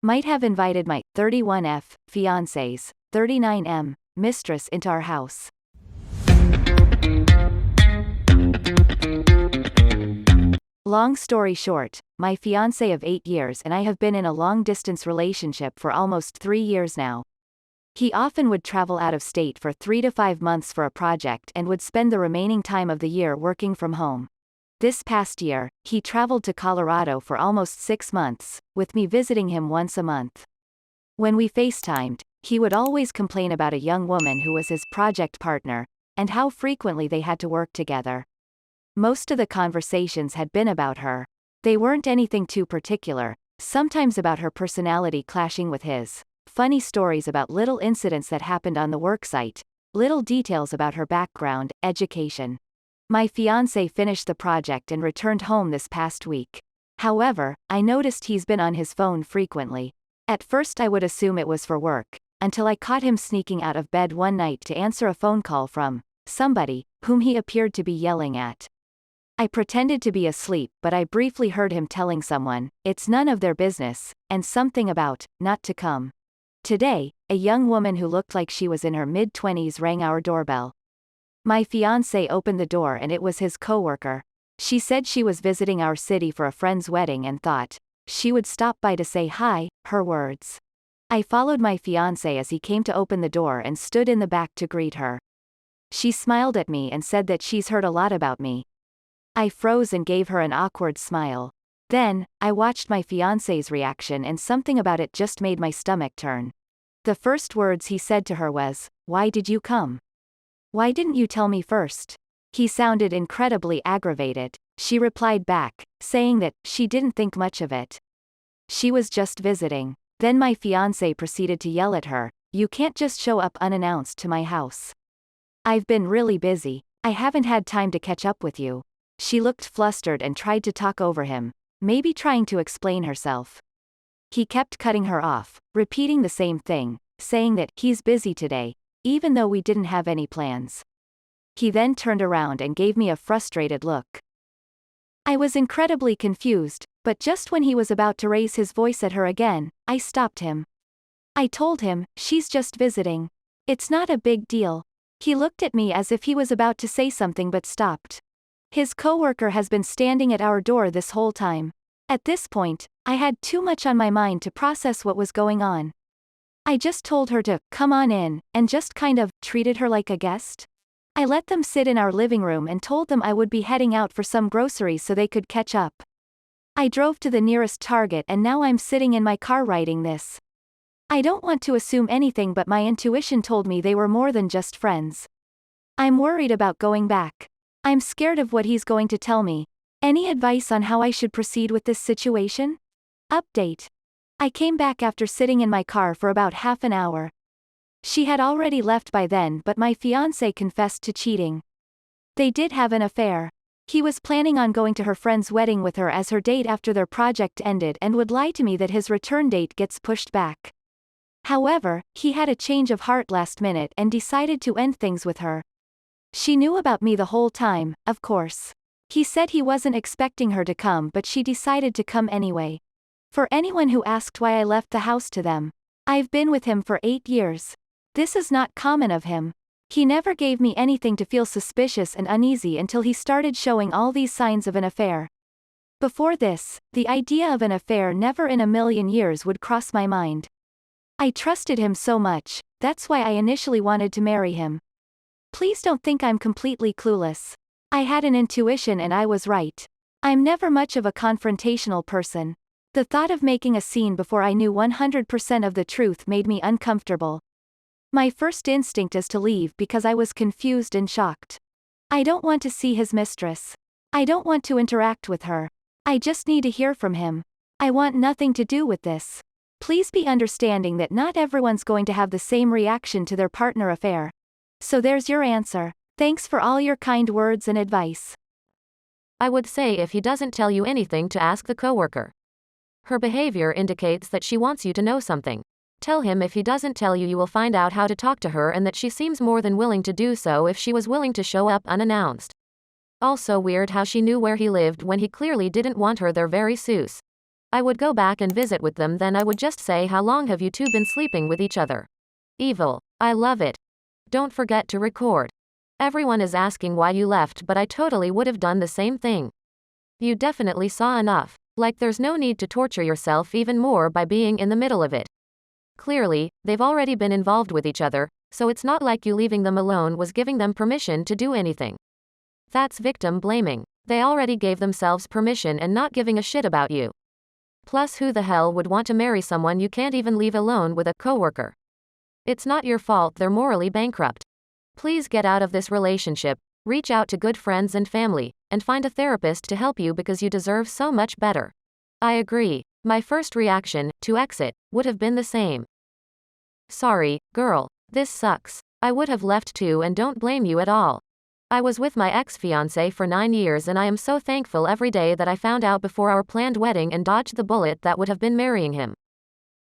Might have invited my 31F fiancé's 39M mistress into our house. Long story short, my fiancé of 8 years and I have been in a long-distance relationship for almost 3 years now. He often would travel out of state for 3 to 5 months for a project and would spend the remaining time of the year working from home. This past year, he traveled to Colorado for almost 6 months, with me visiting him once a month. When we FaceTimed, he would always complain about a young woman who was his project partner, and how frequently they had to work together. Most of the conversations had been about her. They weren't anything too particular, sometimes about her personality clashing with his, funny stories about little incidents that happened on the worksite, little details about her background, education. My fiancé finished the project and returned home this past week. However, I noticed he's been on his phone frequently. At first I would assume it was for work, until I caught him sneaking out of bed one night to answer a phone call from somebody, whom he appeared to be yelling at. I pretended to be asleep, but I briefly heard him telling someone, "It's none of their business," and something about, not to come. Today, a young woman who looked like she was in her mid-20s rang our doorbell. My fiancé opened the door and it was his coworker. She said she was visiting our city for a friend's wedding and thought she would stop by to say hi, her words. I followed my fiancé as he came to open the door and stood in the back to greet her. She smiled at me and said that she's heard a lot about me. I froze and gave her an awkward smile. Then, I watched my fiancé's reaction and something about it just made my stomach turn. The first words he said to her was, "Why did you come? Why didn't you tell me first?" He sounded incredibly aggravated. She replied back, saying that she didn't think much of it. She was just visiting. Then my fiancé proceeded to yell at her, "You can't just show up unannounced to my house. I've been really busy. I haven't had time to catch up with you." She looked flustered and tried to talk over him, maybe trying to explain herself. He kept cutting her off, repeating the same thing, saying that he's busy today, even though we didn't have any plans. He then turned around and gave me a frustrated look. I was incredibly confused, but just when he was about to raise his voice at her again, I stopped him. I told him, "She's just visiting. It's not a big deal." He looked at me as if he was about to say something but stopped. His coworker has been standing at our door this whole time. At this point, I had too much on my mind to process what was going on. I just told her to come on in, and just kind of treated her like a guest. I let them sit in our living room and told them I would be heading out for some groceries so they could catch up. I drove to the nearest Target and now I'm sitting in my car writing this. I don't want to assume anything, but my intuition told me they were more than just friends. I'm worried about going back. I'm scared of what he's going to tell me. Any advice on how I should proceed with this situation? Update. I came back after sitting in my car for about half an hour. She had already left by then, but my fiancé confessed to cheating. They did have an affair. He was planning on going to her friend's wedding with her as her date after their project ended and would lie to me that his return date gets pushed back. However, he had a change of heart last minute and decided to end things with her. She knew about me the whole time, of course. He said he wasn't expecting her to come, but she decided to come anyway. For anyone who asked why I left the house to them, I've been with him for 8 years. This is not common of him. He never gave me anything to feel suspicious and uneasy until he started showing all these signs of an affair. Before this, the idea of an affair never in a million years would cross my mind. I trusted him so much, that's why I initially wanted to marry him. Please don't think I'm completely clueless. I had an intuition and I was right. I'm never much of a confrontational person. The thought of making a scene before I knew 100% of the truth made me uncomfortable. My first instinct is to leave because I was confused and shocked. I don't want to see his mistress. I don't want to interact with her. I just need to hear from him. I want nothing to do with this. Please be understanding that not everyone's going to have the same reaction to their partner affair. So there's your answer. Thanks for all your kind words and advice. I would say if he doesn't tell you anything to ask the coworker. Her behavior indicates that she wants you to know something. Tell him if he doesn't tell you, you will find out how to talk to her and that she seems more than willing to do so if she was willing to show up unannounced. Also weird how she knew where he lived when he clearly didn't want her there. Very sus. I would go back and visit with them, then I would just say, how long have you two been sleeping with each other? Evil. I love it. Don't forget to record. Everyone is asking why you left, but I totally would have done the same thing. You definitely saw enough. Like there's no need to torture yourself even more by being in the middle of it. Clearly, they've already been involved with each other, so it's not like you leaving them alone was giving them permission to do anything. That's victim blaming. They already gave themselves permission and not giving a shit about you. Plus, who the hell would want to marry someone you can't even leave alone with a coworker? It's not your fault they're morally bankrupt. Please get out of this relationship, reach out to good friends and family, and find a therapist to help you because you deserve so much better. I agree. My first reaction, to exit, would have been the same. Sorry, girl, this sucks. I would have left too and don't blame you at all. I was with my ex-fiancé for 9 years and I am so thankful every day that I found out before our planned wedding and dodged the bullet that would have been marrying him.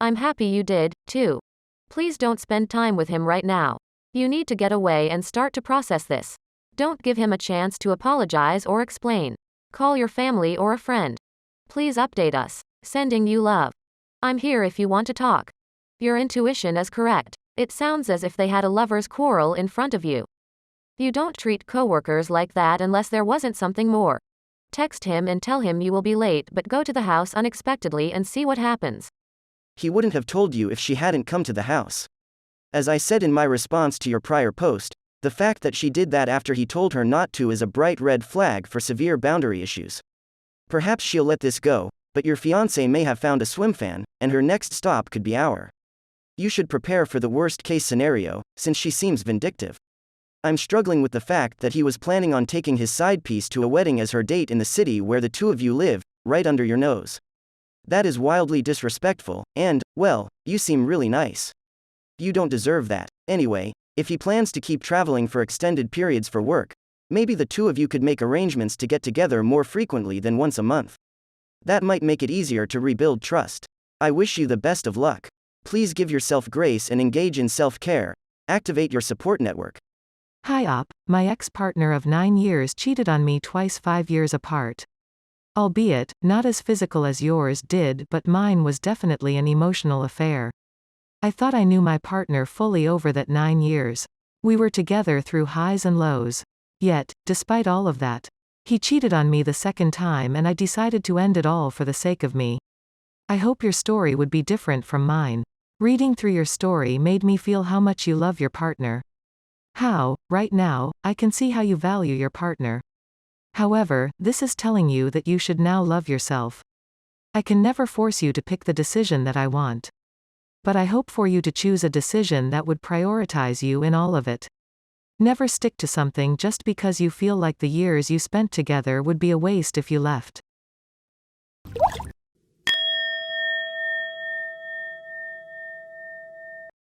I'm happy you did, too. Please don't spend time with him right now. You need to get away and start to process this. Don't give him a chance to apologize or explain. Call your family or a friend. Please update us. Sending you love. I'm here if you want to talk. Your intuition is correct. It sounds as if they had a lover's quarrel in front of you. You don't treat coworkers like that unless there wasn't something more. Text him and tell him you will be late, but go to the house unexpectedly and see what happens. He wouldn't have told you if she hadn't come to the house. As I said in my response to your prior post, the fact that she did that after he told her not to is a bright red flag for severe boundary issues. Perhaps she'll let this go, but your fiancé may have found a swim fan, and her next stop could be our. You should prepare for the worst-case scenario, since she seems vindictive. I'm struggling with the fact that he was planning on taking his side piece to a wedding as her date in the city where the two of you live, right under your nose. That is wildly disrespectful, and, well, you seem really nice. You don't deserve that. Anyway, if he plans to keep traveling for extended periods for work, maybe the two of you could make arrangements to get together more frequently than once a month. That might make it easier to rebuild trust. I wish you the best of luck. Please give yourself grace and engage in self-care. Activate your support network. Hi Op, my ex-partner of 9 years cheated on me twice 5 years apart. Albeit, not as physical as yours did, but mine was definitely an emotional affair. I thought I knew my partner fully over that 9 years. We were together through highs and lows. Yet, despite all of that, he cheated on me the second time and I decided to end it all for the sake of me. I hope your story would be different from mine. Reading through your story made me feel how much you love your partner. How, right now, I can see how you value your partner. However, this is telling you that you should now love yourself. I can never force you to pick the decision that I want. But I hope for you to choose a decision that would prioritize you in all of it. Never stick to something just because you feel like the years you spent together would be a waste if you left.